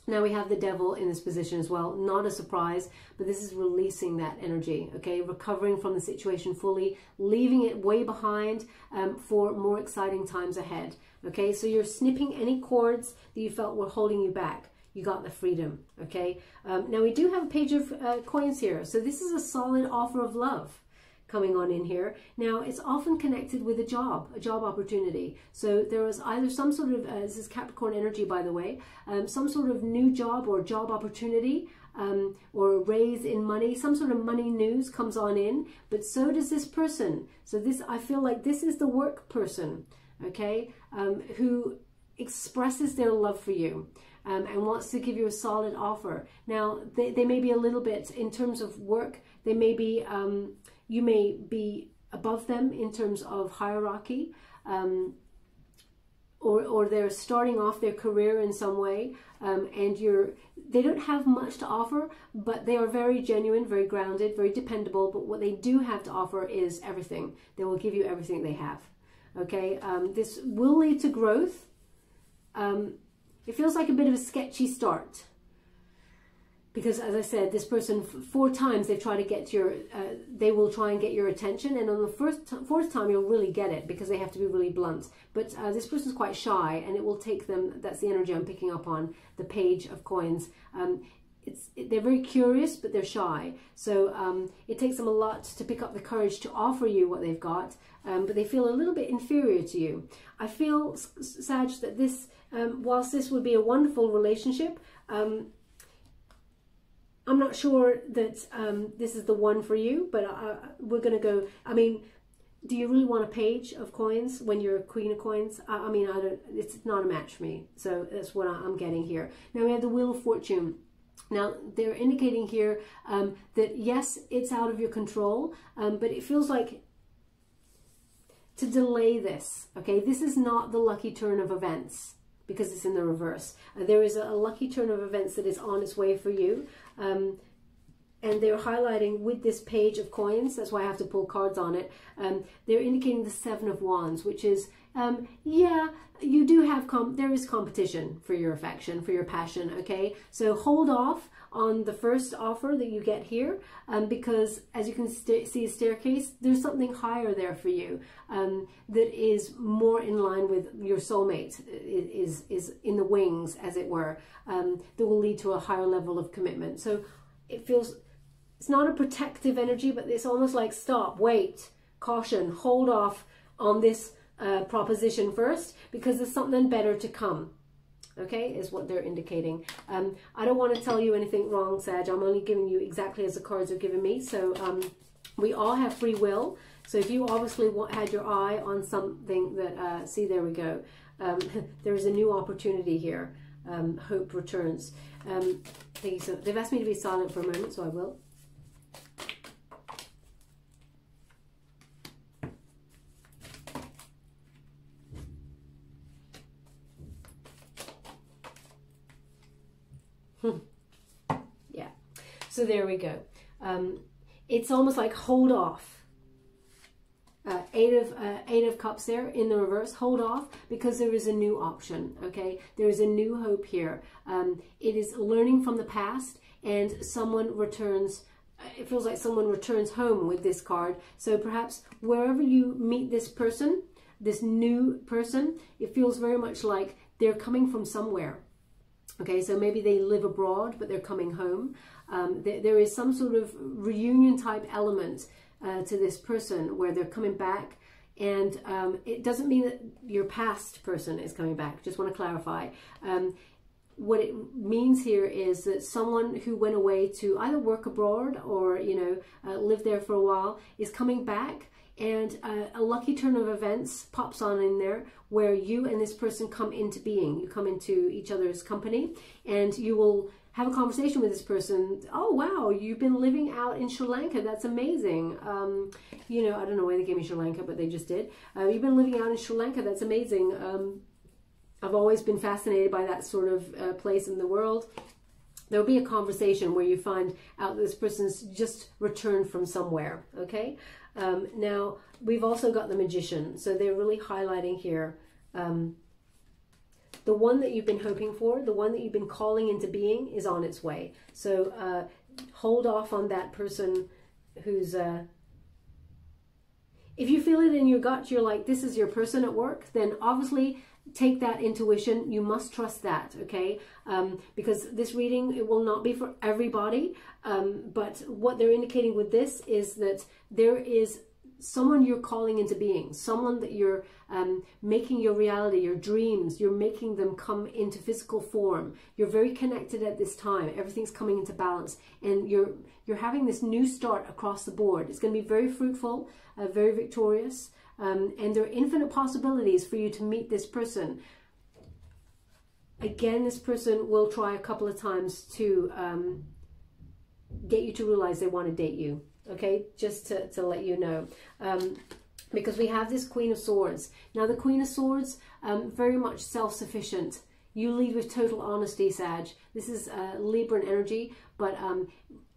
Now we have the Devil in this position as well. Not a surprise, but this is releasing that energy, okay? Recovering from the situation fully, leaving it way behind for more exciting times ahead, okay? So you're snipping any cords that you felt were holding you back. you got the freedom, okay? Now we do have a page of coins here. So this is a solid offer of love coming on in here. Now it's often connected with a job opportunity. So there was either some sort of, this is Capricorn energy by the way, some sort of new job or job opportunity, or a raise in money, some sort of money news comes on in, but so does this person. So this, I feel like this is the work person, okay, who expresses their love for you. And wants to give you a solid offer. Now, they may be a little bit, in terms of work, they may be, you may be above them in terms of hierarchy, or they're starting off their career in some way, and they don't have much to offer, but they are very genuine, very grounded, very dependable, but what they do have to offer is everything. They will give you everything they have, okay? This will lead to growth. It feels like a bit of a sketchy start because, as I said, this person 4 times they try to get your, they will try and get your attention, and on the fourth time you'll really get it because they have to be really blunt. But this person's quite shy, and it will take them. That's the energy I'm picking up on the page of coins. They're very curious, but they're shy. So it takes them a lot to pick up the courage to offer you what they've got, but they feel a little bit inferior to you. I feel, Sag, that this, whilst this would be a wonderful relationship, I'm not sure that this is the one for you, but we're going to go, I mean, do you really want a page of coins when you're a queen of coins? I mean, it's not a match for me. So that's what I'm getting here. Now we have the Wheel of Fortune. Now, they're indicating here that, yes, it's out of your control, but it feels like to delay this, okay? This is not the lucky turn of events because it's in the reverse. There is a lucky turn of events that is on its way for you. And they're highlighting with this page of coins, that's why I have to pull cards on it, they're indicating the 7 of Wands, which is, yeah, you do have, there is competition for your affection, for your passion, okay? So hold off on the first offer that you get here, because as you can see a staircase, there's something higher there for you that is more in line with your soulmate, is in the wings, as it were, that will lead to a higher level of commitment. So it feels, it's not a protective energy, but it's almost like stop, wait, caution, hold off on this proposition first, because there's something better to come, okay, is what they're indicating. I don't want to tell you anything wrong, Sag. I'm only giving you exactly as the cards are giving me. So we all have free will. So if you obviously had your eye on something that, see, there we go. There is a new opportunity here. Hope returns. Thank you. So they've asked me to be silent for a moment, so I will. Yeah, so there we go. It's almost like hold off. Eight of Cups there in the reverse. Hold off because there is a new option. Okay, there is a new hope here. It is learning from the past, and someone returns. It feels like someone returns home with this card. So perhaps wherever you meet this person, this new person, it feels very much like they're coming from somewhere. Okay, so maybe they live abroad, but they're coming home. There is some sort of reunion type element to this person where they're coming back, and it doesn't mean that your past person is coming back. Just want to clarify. What it means here is that someone who went away to either work abroad or, you know, live there for a while is coming back, and a lucky turn of events pops on in there where you and this person come into being. You come into each other's company, and you will have a conversation with this person. Oh, wow, you've been living out in Sri Lanka. That's amazing. You know, I don't know why they gave me Sri Lanka, but they just did. You've been living out in Sri Lanka. That's amazing. I've always been fascinated by that sort of place in the world. There'll be a conversation where you find out this person's just returned from somewhere, okay? Now, we've also got the Magician. So they're really highlighting here the one that you've been hoping for, the one that you've been calling into being is on its way. So hold off on that person who's... if you feel it in your gut, you're like, this is your person at work, then obviously take that intuition. You must trust that, okay? Because this reading, it will not be for everybody. But what they're indicating with this is that there is someone you're calling into being, someone that you're making your reality, your dreams, you're making them come into physical form. You're very connected at this time. Everything's coming into balance, and you're having this new start across the board. It's going to be very fruitful, very victorious, and there are infinite possibilities for you to meet this person. Again, this person will try a couple of times to get you to realize they want to date you. Okay, just to let you know, because we have this Queen of Swords. Now, the Queen of Swords, very much self-sufficient. You lead with total honesty, Sag. This is Libran energy, but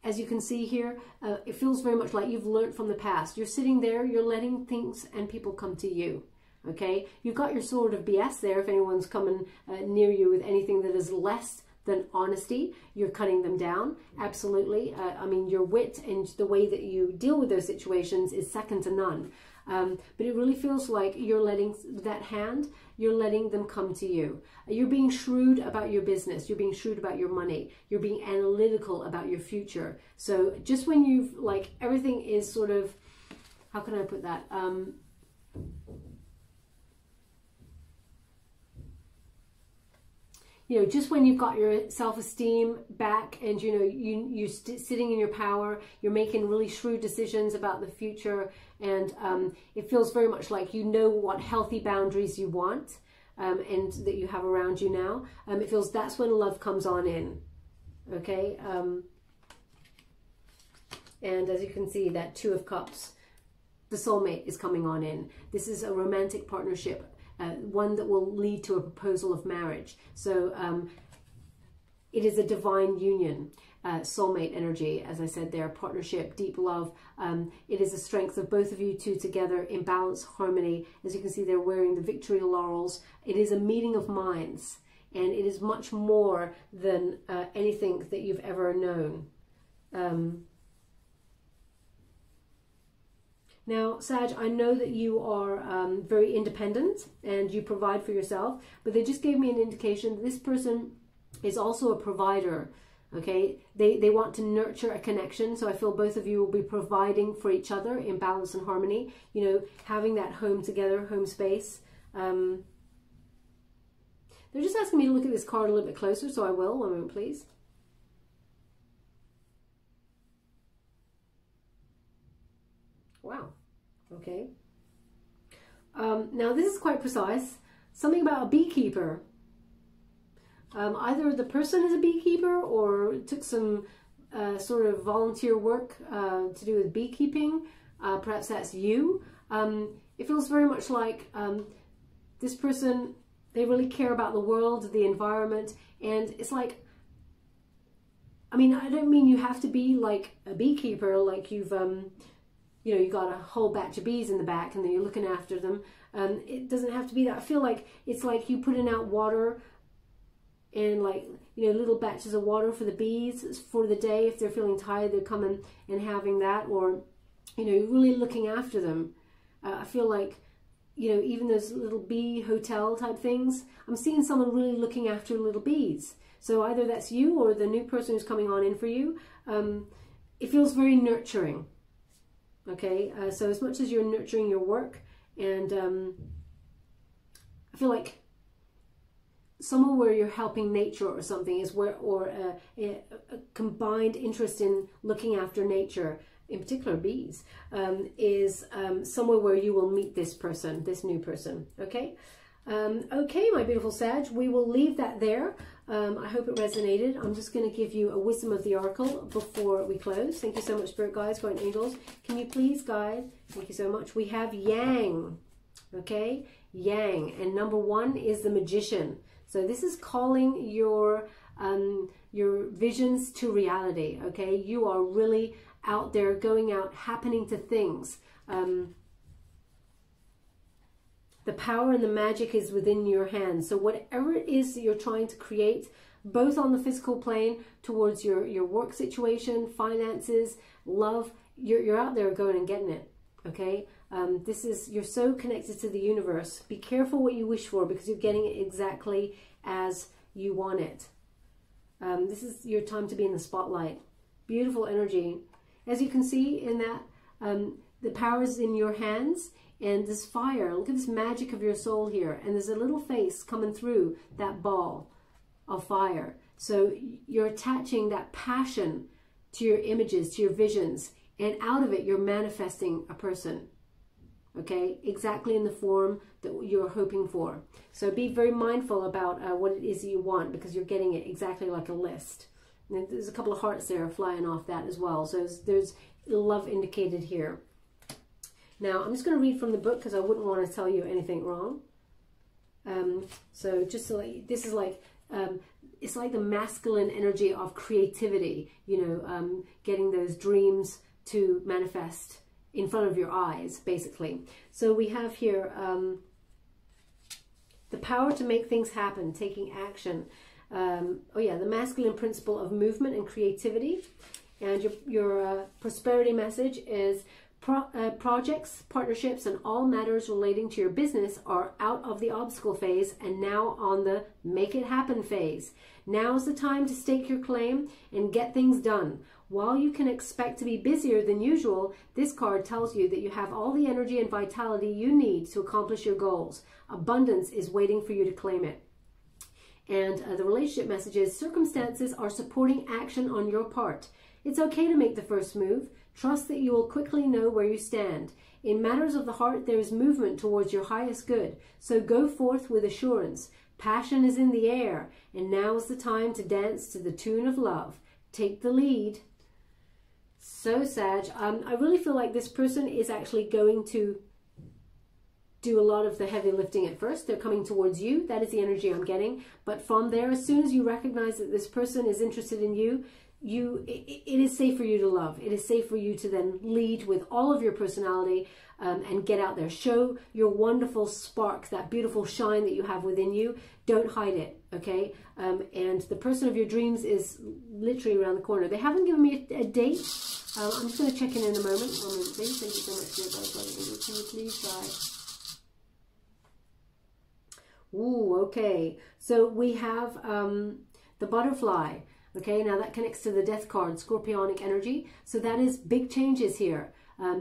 as you can see here, it feels very much like you've learned from the past. You're sitting there, you're letting things and people come to you. Okay, you've got your sword of BS there. If anyone's coming near you with anything that is less than honesty, you're cutting them down. Absolutely. I mean, your wit and the way that you deal with those situations is second to none. But it really feels like you're letting that hand, you're letting them come to you. You're being shrewd about your business. You're being shrewd about your money. You're being analytical about your future. So just when you've, like, everything is sort of, how can I put that? You know, just when you've got your self-esteem back and, you know, you're sitting in your power, you're making really shrewd decisions about the future, and it feels very much like you know what healthy boundaries you want and that you have around you now. It feels that's when love comes on in, okay? And as you can see, that Two of Cups, the soulmate is coming on in. This is a romantic partnership. One that will lead to a proposal of marriage. So it is a divine union, soulmate energy, as I said there, partnership, deep love. It is a strength of both of you two together in balance, harmony. As you can see, they're wearing the victory laurels. It is a meeting of minds, and it is much more than anything that you've ever known. Now, Sag, I know that you are very independent and you provide for yourself, but they just gave me an indication that this person is also a provider, okay? They want to nurture a connection, so I feel both of you will be providing for each other in balance and harmony, you know, having that home together, home space. They're just asking me to look at this card a little bit closer, so I will. One moment, please. Wow. Okay. Now this is quite precise. Something about a beekeeper. Either the person is a beekeeper or took some sort of volunteer work to do with beekeeping. Perhaps that's you. It feels very much like this person, they really care about the world, the environment, and it's like, I mean, I don't mean you have to be like a beekeeper, like you've you know, you got a whole batch of bees in the back and then you're looking after them. It doesn't have to be that. I feel like it's like you putting out water and, like, you know, little batches of water for the bees for the day. If they're feeling tired, they're coming and having that, or, you know, you're really looking after them. I feel like, you know, even those little bee hotel type things, I'm seeing someone really looking after little bees. So either that's you or the new person who's coming on in for you. It feels very nurturing. Okay, so as much as you're nurturing your work, and I feel like somewhere where you're helping nature or something is where, or a combined interest in looking after nature, in particular bees, is somewhere where you will meet this person, this new person. Okay. Okay, my beautiful Sag, we will leave that there. I hope it resonated. I'm just going to give you a wisdom of the oracle before we close. Thank you so much, spirit guides, guardian angels. Can you please guide? Thank you so much. We have Yang. Okay, Yang, and number 1 is the Magician. So this is calling your visions to reality. Okay, you are really out there, going out, happening to things. The power and the magic is within your hands. So whatever it is that you're trying to create, both on the physical plane, towards your work situation, finances, love, you're out there going and getting it, okay? You're so connected to the universe. Be careful what you wish for, because you're getting it exactly as you want it. This is your time to be in the spotlight. Beautiful energy. As you can see in that, the power is in your hands, and this fire, look at this magic of your soul here, and there's a little face coming through that ball of fire. So you're attaching that passion to your images, to your visions, and out of it you're manifesting a person, okay, exactly in the form that you're hoping for. So be very mindful about what it is that you want, because you're getting it exactly like a list. And there's a couple of hearts there flying off that as well, so there's love indicated here. Now I'm just going to read from the book, because I wouldn't want to tell you anything wrong. So just like, this is like, it's like the masculine energy of creativity, you know, getting those dreams to manifest in front of your eyes, basically. So we have here the power to make things happen, taking action. Oh yeah, the masculine principle of movement and creativity. And your prosperity message is projects, partnerships, and all matters relating to your business are out of the obstacle phase and now on the make it happen phase. Now's the time to stake your claim and get things done. While you can expect to be busier than usual, this card tells you that you have all the energy and vitality you need to accomplish your goals. Abundance is waiting for you to claim it. And the relationship message is circumstances are supporting action on your part. It's okay to make the first move. Trust that you will quickly know where you stand. In matters of the heart, there is movement towards your highest good. So go forth with assurance. Passion is in the air, and now is the time to dance to the tune of love. Take the lead. So, Sag, I really feel like this person is actually going to do a lot of the heavy lifting at first. They're coming towards you. That is the energy I'm getting. But from there, as soon as you recognize that this person is interested in you, it is safe for you to love. It is safe for you to then lead with all of your personality and get out there. Show your wonderful spark, that beautiful shine that you have within you. Don't hide it, okay? And the person of your dreams is literally around the corner. They haven't given me a date. I'm just going to check in a moment. One moment, please. Thank you so much for your advice. Can you please try? Ooh, okay. So we have the butterfly. Okay, now that connects to the death card, scorpionic energy. So that is big changes here.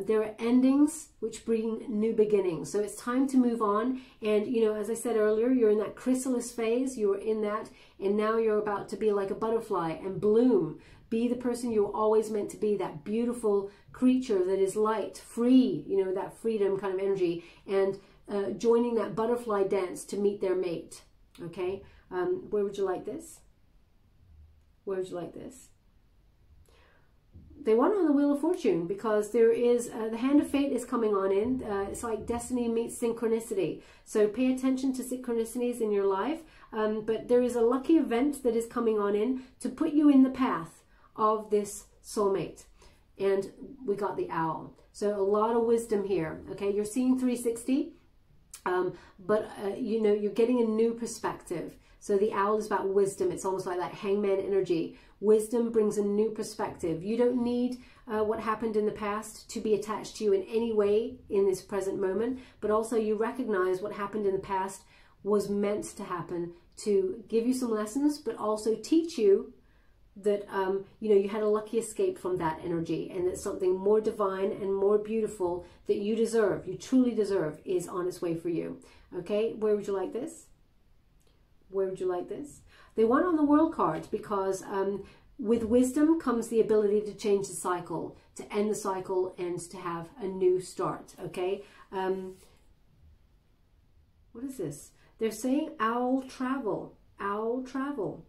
There are endings which bring new beginnings. So it's time to move on. And, you know, as I said earlier, you're in that chrysalis phase. You were in that. And now you're about to be like a butterfly and bloom. Be the person you were always meant to be, that beautiful creature that is light, free, you know, that freedom kind of energy. And joining that butterfly dance to meet their mate. Okay, where would you like this? Where would you like this? They want on the Wheel of Fortune, because there is, the hand of fate is coming on in. It's like destiny meets synchronicity. So pay attention to synchronicities in your life. But there is a lucky event that is coming on in to put you in the path of this soulmate. And we got the owl. So a lot of wisdom here. Okay, you're seeing 360. But you know, you're getting a new perspective. So the owl is about wisdom. It's almost like that hangman energy. Wisdom brings a new perspective. You don't need what happened in the past to be attached to you in any way in this present moment, but also you recognize what happened in the past was meant to happen to give you some lessons, but also teach you that you know, you had a lucky escape from that energy, and that something more divine and more beautiful that you deserve, you truly deserve, is on its way for you. Okay, where would you like this? Where would you like this? They want on the World card, because with wisdom comes the ability to change the cycle, to end the cycle, and to have a new start. Okay, what is this? They're saying owl travel, owl travel.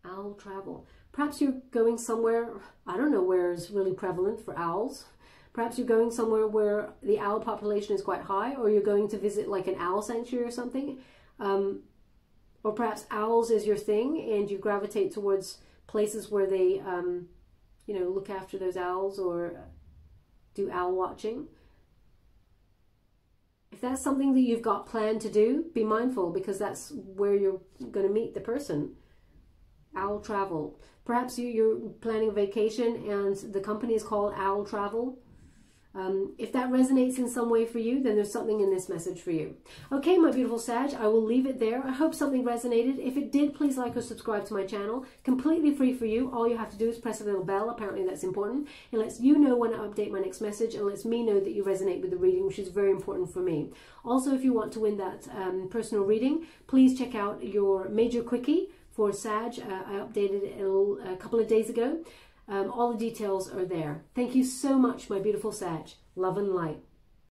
Owl travel. Perhaps you're going somewhere, I don't know where is really prevalent for owls. Perhaps you're going somewhere where the owl population is quite high, or you're going to visit like an owl sanctuary or something. Or perhaps owls is your thing and you gravitate towards places where they, you know, look after those owls or do owl watching. If that's something that you've got planned to do, be mindful, because that's where you're going to meet the person. Owl travel. Perhaps you're planning a vacation and the company is called Owl Travel. If that resonates in some way for you, then there's something in this message for you. Okay, my beautiful Sag, I will leave it there. I hope something resonated. If it did, please like or subscribe to my channel. Completely free for you. All you have to do is press a little bell. Apparently that's important. It lets you know when I update my next message and lets me know that you resonate with the reading, which is very important for me. Also, if you want to win that personal reading, please check out your major quickie for Sag. I updated it a couple of days ago. All the details are there. Thank you so much, my beautiful Sag. Love and light.